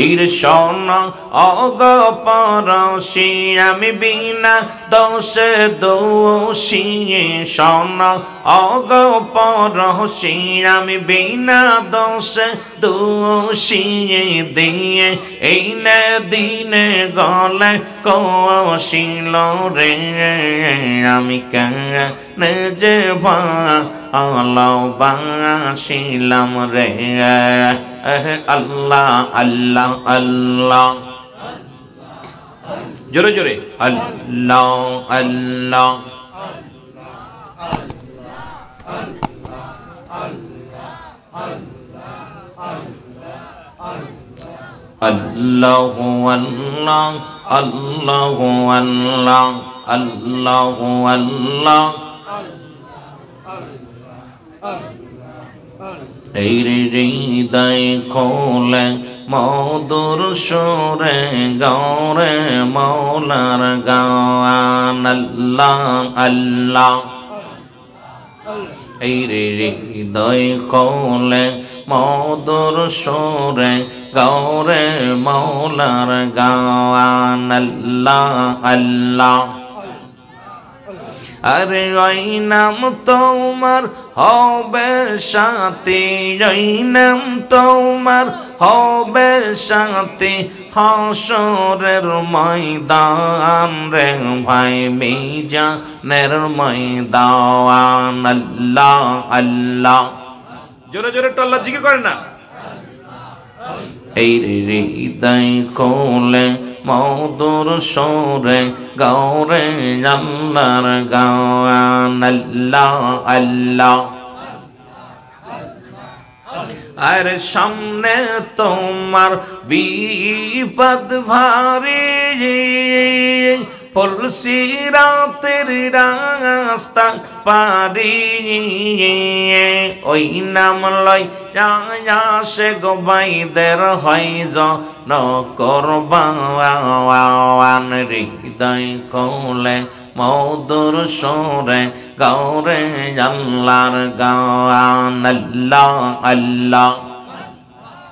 এর শোনো অগপরশি আমি বিনা দোষে দোষী শোনো অগপরশি আমি বিনা দোষে দোষী দিয়ে এই নে দিনে গলে কৌশিল রে আমি কেন যে ভালোবাসিলাম রে আল্লাহ আল্লাহ আল্লাহ জোরে জোরে আল্লাহ আল্লাহ আল্লাহু আল্লাহ আল্লাহু আল্লাহ আল্লাহু আল্লাহ এই হৃদয় খোলে মধুর সুরে গৌরে মৌলার গান আল্লাহ আল্লাহ এই হৃদয় খোলে মধুর সুরে গৌরে মৌলার গান আল্লাহ আল্লাহ আরে ওই নাম তোমার হবে সাথী ওই নাম তোমার হবে সাথী হাসরের ময়দান রে ভাই মিজানের ময়দান আল্লাহ আল্লাহ জোরে জোরে একটু আল্লাহ জিকির করেন না এই হৃদয় খোলে মধুর সুরে গৌরে আল্লাহর গান আল্লাহ আল্লাহ আর সামনে তোমার বিপদ ভারী ফুলসিরাতের রাস্তা পারি ওই নাম লই আসে গোবাইদের হয় জন করবান হৃদয় খোলে মধুর সুরে গৌরে আল্লাহর গান আল্লাহ আল্লাহ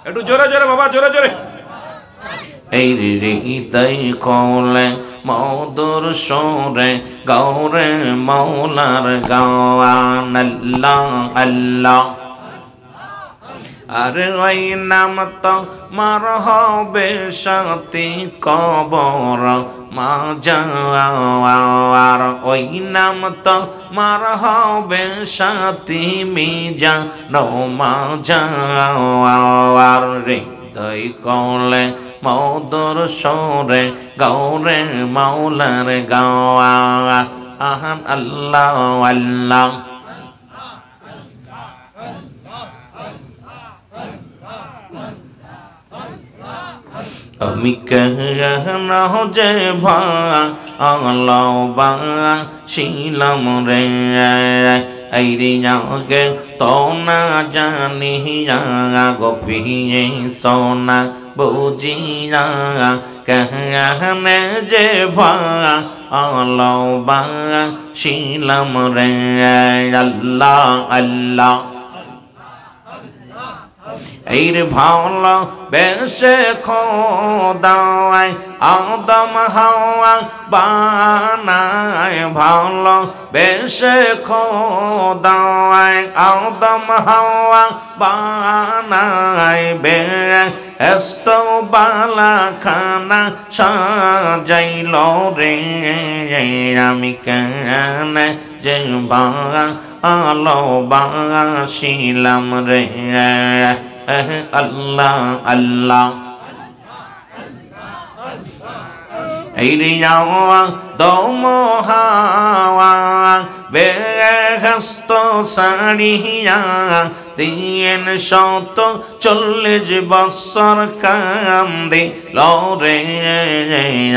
একটু জোরে জোরে বাবা জোরে জোরে এই হৃদয় খোলে মধুর সুরে গৌরে মৌলার গান আল্লাহ আল্লাহ আর ওই নাম তো মার হবে সাথী কবর মাজার ওই নাম তো মার হবে সাথী মিজান মাজার রে হৃদয় খোলে মধুর সুরে গৌরে মৌলার গান আহান আল্লাহ আল্লাহ আমি কেন যে ভালোবাসিলাম রে এই রিয়াকে তো না জানি গো পিয়ে সোনা বুঝিয়া কেন যে ভালোবাসিলাম রে আল্লাহ আল্লাহ এই ভালো বেশে খোদায় আদম হাওয়া বানায় ভালো বেশে খোদায় আদম হাওয়া বানায় বেহেশত বালা খানা সাজাইল রে আমি কেন যে ভালোবাসিলাম রে আল্লাহ আল্লাহ এই রিয়াওয়া দম হাওয়া বেহেশত সাড়িয়া 340 বছর কান্দি লরে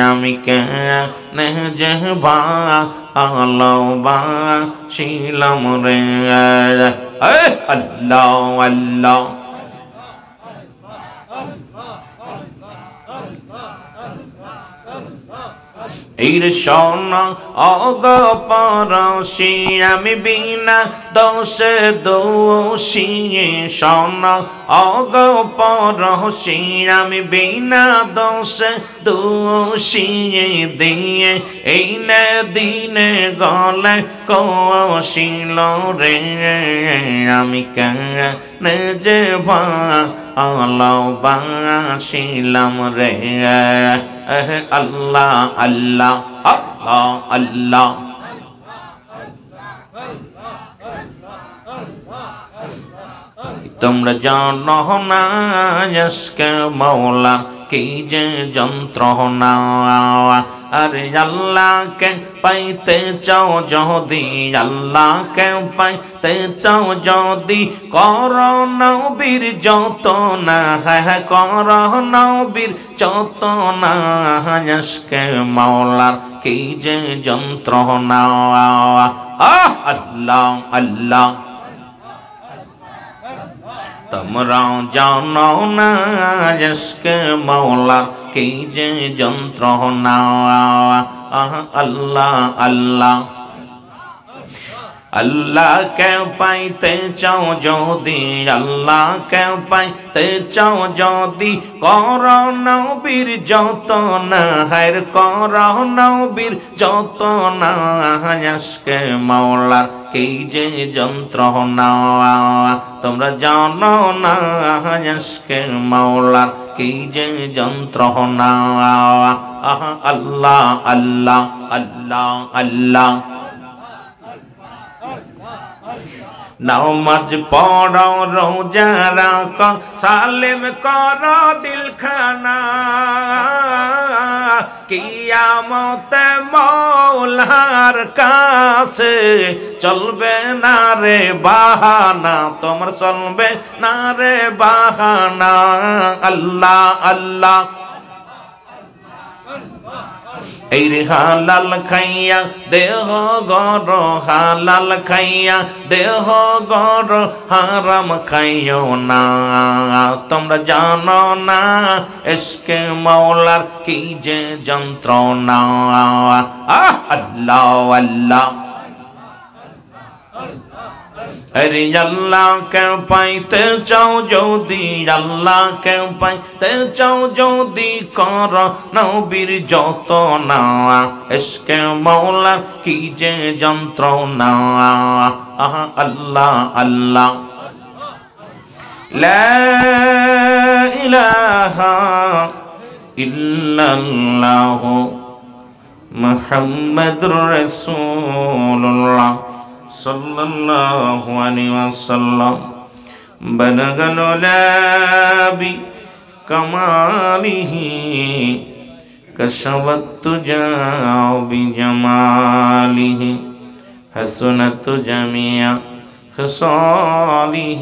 আমি কেন যে ভালোবাসিলাম রে আল্লাহ আল্লাহ এই শোনো অগ পরশি আমি বিনা দোষে দোষী শোনো অগো পরশি আমি বিনা দোষে দোষী দিয়ে এই নে দিনে গলে কৌশিল রে আমি কেনে যে ভালোবাসিলাম রে আল্লাহ আল্লাহ আল্লাহ আল্লাহ তোমরা জানো না আজকে মওলার কি যে যন্ত্রণা আরে আল্লাহকে পাইতে চাও যদি আল্লাহকে পাইতে চাও যদি করো নবীর যত না হ্যাঁ করো নবীর যত না আজকে মওলার কি যে যন্ত্রণা আল্লাহ আল্লাহ তোমরা জানো না আজকে মওলার কি যে যন্ত্রণা আল্লাহ আল্লাহ আল্লাহকে পাইতে চাও যদি আল্লাহকে পাইতে চাও যদি করো নবীর যত না হায় করো নবীর যত না আজকে মওলার কি যে যন্ত্রণা তোমরা জানো না আজকে মওলার কি যে যন্ত্রণা আল্লাহ আল্লাহ আল্লাহ আল্লাহ নামাজ পড়ো রোজা রাখো সালেম করো দিলখানা কিয়ামতে মওলার কাছে চলবে না রে বাহানা তোমার চলবে না রে বাহানা আল্লাহ আল্লাহ এই রে হালাল খাইয়া দেহ গর হালাল খাইয়া দেহ গর হারাম খাইও না তোমরা জানো না ইশকে মওলার কি যে যন্ত্রণা আল্লাহ আল্লাহ अरे अल्लाह के पाइते चाओ जोदी अल्लाह के पाइते चाओ जोदी करो नबीर जतो ना इसके मौला कीजे যন্ত্রণা अल्लाह अल्लाह ला इलाहा इल्लल्लाह मुहम्मदुर रसूलुल्लाह सल्लल्लाहु अलैहि वसल्लम बलगल लाबी कमालिही कशवत जाओ बिजमालिही हसनत जमिया खसालिही।